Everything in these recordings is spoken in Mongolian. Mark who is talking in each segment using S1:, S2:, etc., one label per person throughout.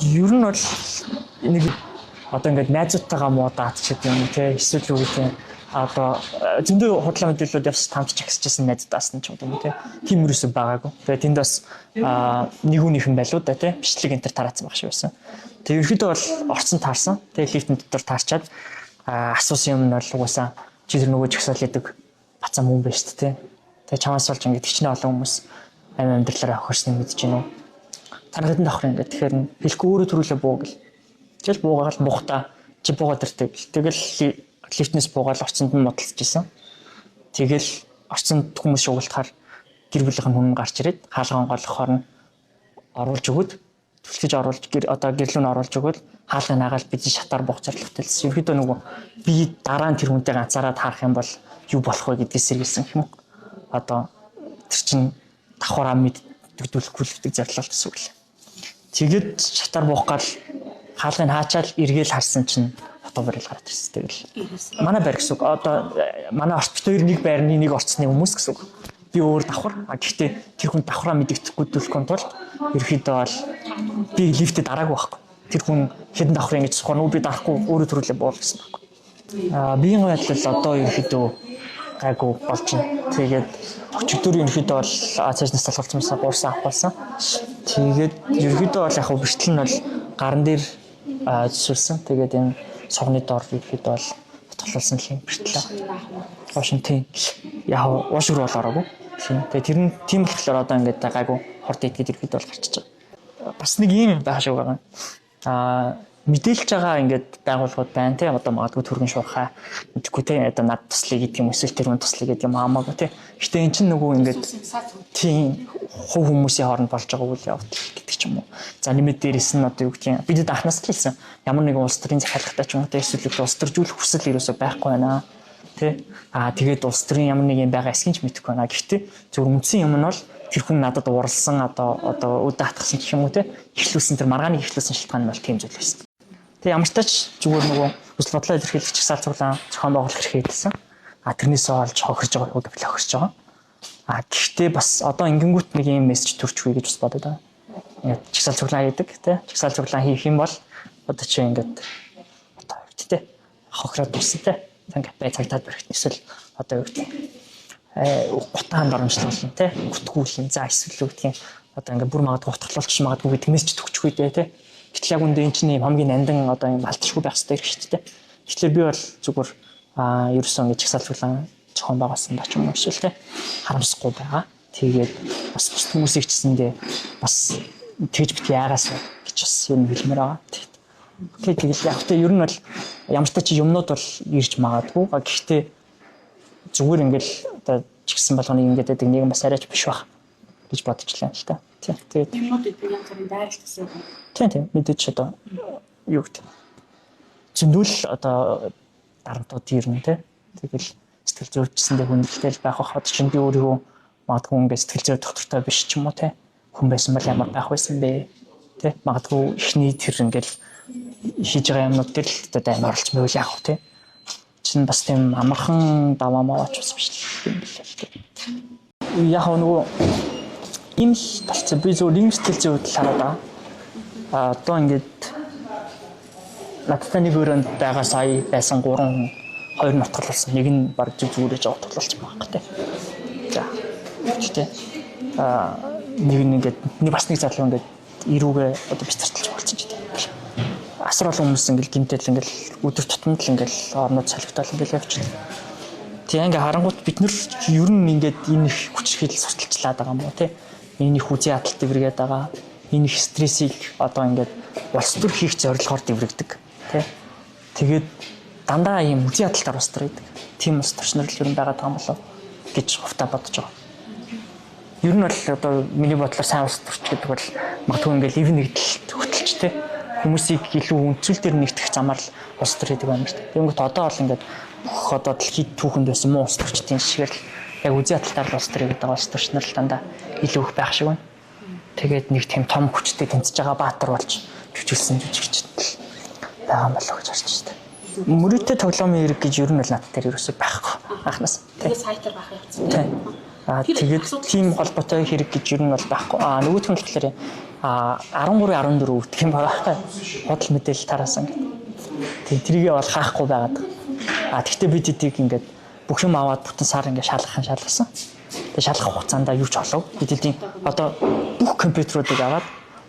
S1: Ер нь бол нэг одоо ингээд найзуудтайгаа муудаад ч гэдэг юм те эсвэл юу гэх юм одоо зөндөө худлаа мэдээлэлүүд явж тамч чагсчихсан найзуудаас нь ч юм уу те тийм юусэн байгаагүй. Тэгээ тэнд бас нэг үнийхэн байлуу да те бичлэг энтер тараацсан баг шиг байсан. Тэгээ ерөөдөө бол орцсон таарсан. Тэгээ лифтэн дотор таарчаад асуусан юм нь бол угаасаа чи тэр нөгөө жагсаал яадаг бацаа мөн байж шүү дээ. Тэгээ чамаас болж ингээд хичнээн олон хүмүүс амьдралаараа хөрснө мэдэж гинөө. Танахад нь давхар ингээд тэгэхээр хэлэхгүй өөрөө төрүүлээ буу гэл. Тэгэл буугаал мухта чи буугаад ирдэг. Тэгэл лифтнес буугаал орцонд нь модалцж исэн. Тэгэл орцонд хүмүүс шугалтахаар гэр бүлийнх нь хүн гарч ирээд хаалган голохоор нь оруулж өгöd түлхэж оруулж одоо гэрлүүн оруулж өгöd хаалгыг наагаал бид шатаар буух зорилготойсэн. Ерөөдөө нөгөө би дараа нь тэр хүнтэй ганцаараа таарах юм бол юу болох вэ гэдгийг сэргийлсэн юм уу? Одоо тэр чин давхараа мэддэгдүүлэхгүй л гэдэг зорилго гэсэн үг л. Тэгээд шатаар буух гал хаалгыг хаачаал эргээл харсан чинь хотоо барил гараад ирсэн. Тэгэл манай байр гэсэн үг. Одоо манай орчт хоёр нэг байрны нэг орцны хүмүүс гэсэн үг. Би өөр давхар. Гэхдээ тэр хүн давхраа мэдэгдэхгүй төлөхөн тулд ерөөхдөө бол би лифтэд дараагүй байхгүй. Тэр хүн хэдэн давхар ингэж сухаар нүү би дарахгүй өөрөө төрүүлээ буул гэсэн байхгүй. Биеийн байдал одоо ерөөхдөө гайгүй болж байна. Тэгээд өчигдөр ерөөхдөө бол цаашнаас талхалцсан юмсаа буурсан авахулсан. Тэгээд ерөөхдөө бол яг бэртэл нь бол гаран дээр зүсэлсэн. Тэгээд энэ согны доор ерөөхдөө бол татгалсан юм бэртэл. Хошин тийм. Яг уушгир бол ороогүй. Тэгээд тэр нь тийм болохоор одоо ингээд гайгүй хорт идэхэд ерөөхдөө бол гарчиж байгаа. Бас нэг юм байх шиг байгаа. Мэдээлж байгаа ингээд байгууллагууд байна тий одоо магадгүй төргөн шуурхай мэдгүй тий одоо над туслыг гэдэг юм эсвэл тэр хүн туслыг гэдэг юм хамаагүй тий. Гэтэ эн чинь нөгөө ингээд тийм хувь хүмүүсийн хооронд болж байгаа үйл явдал гэдэг ч юм уу. За нэмээд дээрэс нь одоо юу гэдэг юм бид анхнаас л хэлсэн ямар нэгэн улс төрийн захиалгатай ч юм уу тий эсвэл улс төржүүлэх хүсэл ерөөсөй байхгүй байна тий. Тэгээд улс төрийн ямар нэг юм байгаа эсгинч мэдэхгүй байна. Гэхдээ зөвхөн үндсэн юм нь бол тэр хүн надад уралсан одоо өдөө хатгсан гэх юм уу тий ихлүүлсэн тэр маргааны ихлүүлсэн шалтгаан нь бол тийм зүйл байсан. Тэг ямар ч тач зүгээр нөгөө хүсэл бодлоо илэрхийлэх чагсаал цуглаан зохион байгуулах хэрэгтэй гэсэн. Тэрнээсээ олж хохирж байгаа үг гэвэл хохирж байгаа. Гэхдээ бас одоо ингэнгүүт нэг юм мессеж төрчихвээ гэж бас бодод байна. Ингээд чагсаал цуглаан хийдэг тий. Чагсаал цуглаан хийх юм бол одоо чи ингээд одоо юу гэдэг тий хохироод дуусна тий. Ингээд бай цагтаад барих эсвэл одоо юу гэдэг гутаан доромжлуулна тий. Гутгүүлэн за эсвэл юу гэдэг одоо ингээд бүр магадгүй утгалуулчих магадгүй гэдэг мессеж төгчих үү тий. Гэтэл яг үндэ энэ чинь хамгийн нандин одоо юм алдчихгүй байх хэрэгтэй шүү дээ. Тэгэхээр би бол зүгээр ерөөсөн гэж чагсаалжуулан зохион байгуулсан даа ч юм уу эсвэл те харамсахгүй байгаа. Тэгээд бас бус хүмүүсийг ч гэсэндээ бас тэгж бит яагаас гэж бас юм хэлмээр байгаа. Тэгээд тэгэл яг тэ ер нь бол ямар ч чи юмнууд бол ирж магадгүй. Гэхдээ зүгээр ингээл одоо ч гэсэн болгоны ингээд байдаг нэг бас арайч биш байх гэж бодчихлаа л та. Тэгээд
S2: юмнууд янз бүрийн дайралтсан юм.
S1: Тийм мэдээч одоо юу гэдэг. Зөндөл одоо дарамтууд ирнэ те. Тэгэл сэтгэл зүйчсэндээ хүндлэлтэй байх хахад чинь би өөрийгөө магадгүй ингээд сэтгэл зүй доктортой биш ч юм уу те. Хүн байсан бол ямар байх байсан бэ? Тэ магадгүй ихний тэр ингээд хийж байгаа юмнууд дээр л одоо амар оролч мэвэл яах вэ те. Чин бас тийм амархан даваа маваач бас биш юм билээ л те. Яг нөгөө ийм л талцсан би зөв нэг сэтгэл зүй хөдөл хараад байгаа. Одоо ингээд надтай нэг өрөөнд байгаа сая байсан 3 хүн 2 нотголсон. Нэг нь баг зүгээрээ жоо тоглолцсон байгаа гэдэг. За. Тэгтээ нэг ингээд нэг бас нэг залуу ингээд ирүүгээ одоо бицэртэлж болцсон ч гэдэг. Асар олон хүмүүс ингээд гинтэл ингээд өдөр тутамд л ингээд орнууд салхитал ингээд явчихдаг. Тэг ингээ харангуут бид нэр ер нь ингээд энэ их хүчрхийл сурталчлаад байгаа юм уу те. Энэ их үзий хаталт дэвргээд байгаа. Энэ их стрессийг одоо ингээд улс төр хийх зорилгоор дэврэгдэг тий. Тэгээд дандаа ийм үзий хаталтаар ус төр идэг. Тийм ус төрчнөр л ер нь байгаа юм болов гэж хувтаа бодож байгаа. Ер нь бол одоо миний бодлоор сайн ус төрч гэдэг бол магадгүй ингээд ив нэгдэлт хөтөлч тий. Хүмүүсийг илүү үнцүүл дээр нэгтгэх замаар л ус төр идэг байна шүү дээ. Тэгэнгүүт одоо бол ингээд бүх одоо дэлхийд түүхэнд байсан муу ус төрчдийн шигээр л яг үзий хаталтаар ус төр идэг ус төрчнөр л дандаа илүү их байх шиг байна. Тэгээд нэг тийм том хүчтэй тэмцэж байгаа баатар болж жүжиглсэн жүжигчд байгаа болов гэж харж байна. Мөрөөдтэй тоглоомын хэрэг гэж ер нь л над дээр ерөөсөй байхгүй анхнаас.
S2: Тэгээд сайтар байх явцсан.
S1: Тэгээд тийм холбоотой хэрэг гэж ер нь бол байхгүй. Нөгөөх нь болохоор 13 14 гэх юм байна. Худал мэдээлэл тараасан гэдэг. Тийм тэрийгээ бол хаахгүй байгаад. Тэгтээ бид эдийг ингээд бүх юм аваад бүтэн сар ингээд шалгасан. Тэгээ шалгах хугацаанд юу ч олов. Бид эдийн одоо бүх компьютеруудыг аваад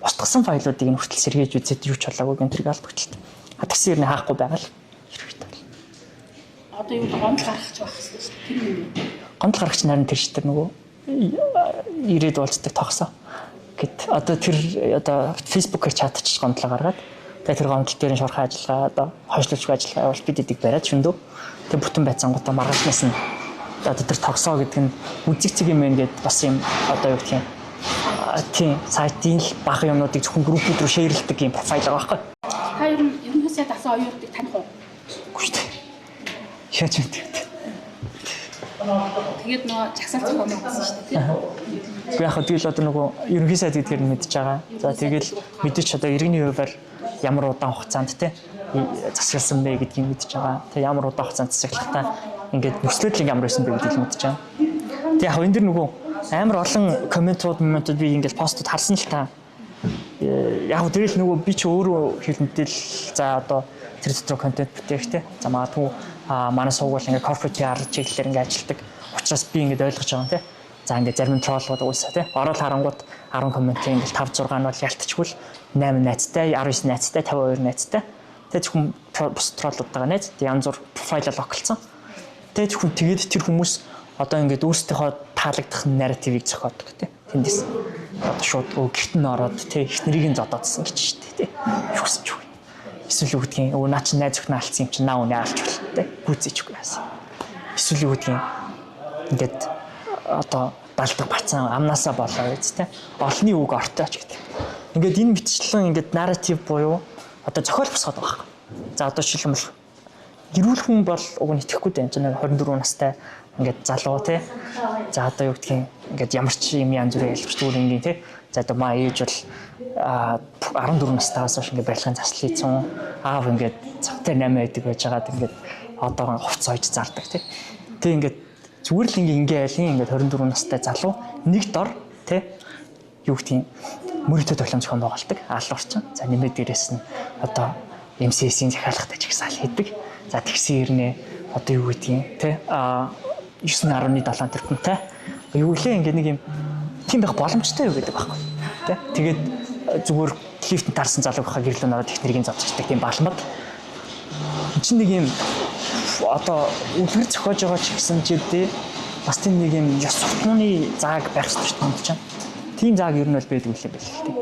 S1: устгасан файлуудыг нь хүртэл сэргээж үзээд юу ч олоогүй гэн тэрийг албагчлаа. Тэгсэн юм хаахгүй байгаа л хэрэгтэй.
S2: Одоо юу гомдол гаргах байх хэрэгтэй шүү дээ. Тэр юм.
S1: Гомдол гаргах чинь харин тэр шиг тэр нөгөө ирээд уулздаг тогсоо. Гэт одоо тэр одоо фэйсбүүкээр чатчих гомдлоо гаргаад тэгээ тэр гомдол дээр нь шуурхай ажиллагаа одоо хойшлуулж ажиллагаа бол бид эдийг бариад шөндөө тэг бүтэн байцаангуудаа маргаашнаас нь одоо тэр тогсоо гэдэг нь үзэгцэг юм гээд бас юм одоо юу гэх юм тийм сайтын бага юмнуудыг зөвхөн группүүд рүү шеэрлдэг юм профайл байгаа байхгүй.
S2: Та ерөнхийдөө дасан оюутныг таних уу?
S1: Үгүй шүү дээ. Яаж юм бэ?
S2: Тэгээд нөгөө чагсаалт зохион байгуулсан шүү дээ.
S1: Гэхдээ яг тэгэл одоо нөгөө ерөнхий сайд гэдгээр нь мэдж байгаа. За тэгэл мэдээч одоо иргэний хувьар ямар удаан хугацаанд те засагласан бэ гэдгийг мэдж байгаа. Тэг ямар удаан хугацаанд засаглахтаа ингээд нөхцөлөд ямар байсан бэ гэдгийг мэдж байгаа. Тэг яг энэ дэр нөгөө амар олон комментууд би ингээд постууд харсан л та. Яг тэгэл нөгөө би ч өөрөө хэлэнтэл за одоо тэр дотор контент бүтээх те. За магадгүй манай суугуул ингээд corporate PR чиглэлээр ингээд ажилладаг. Учираас би ингээд ойлгож байгаа юм те. За ингээд зарим троллууд уусаа те. Ороод харангууд 10 коммент ингээд 5 6 нь бол ялтчихгүй 8 найзтай, 19 найзтай, 52 найзтай. Тэгээ зөвхөн бус троллуудтайгаа найз. Янз бүр профайлаа локлцсон. Тэгээ зөвхөн тэгээд тэр хүмүүс одоо ингээд өөрсдийнхөө таалагдах нарративыг зохиодог те. Тэндээс одоо шууд гэрт нь ороод те их нэрийг нь зодоодсон гэж штэ те. Юу гэсэн ч үгүй. Эсвэл үгдгийн наа чи найз өхнө алдсан юм чи наа үнэ алж бол те. Гүцээчгүй яасан. Эсвэл үгдгийн ингээд одоо балдаг бацан амнасаа болоо гэж те. Олны үг ортооч гэдэг. Ингээд энэ мэтчлэн ингээд нарратив буюу одоо зохиол босгоод байгаа юм. За одоо жишээлбэл гэрүүл хүн бол уг нь итгэхгүй дээ. 24 настай ингээд залуу те. За одоо юу гэдгийг ингээд ямар ч юм янз бүрийн ялгарч дүүрэнгийн те. За одоо маа ээж бол 14 настайгаас хойш ингээд барилгын засал хийсэн. Аав ингээд цагтай 8 байдаг байж байгаад ингээд одоо хувц ойж зардаг те. Тэг ингээд зүгээр л ингээ айлын ингээд 24 настай залуу нэг дор те юу гэдгийг мөрөдөө тоглоом зохион байгуулдаг алуурчин. За нэмээд дээрээс нь одоо MCS-ийн захиалгатай чагсаал хийдэг. За тэгсэн хэрнээ одоо юу гэдгийг те 9.7 тэрбумтай юу гэлээ ингээ нэг юм тийм байх боломжтой юу гэдэг байхгүй те. Тэгээд зүгээр лифтэнд тарсан залуу байхаа гэрлэн ороод их нэрийн зодчдаг тийм балмаг. Энд нэг юм одоо үлгэр зохиож байгаа ч гэсэн ч үдээ бас тийм нэг юм ёс суртахууны зааг байх хэрэгтэй юм чинь. Тийм зааг ер нь бол байдаг үлээ байл л дээ.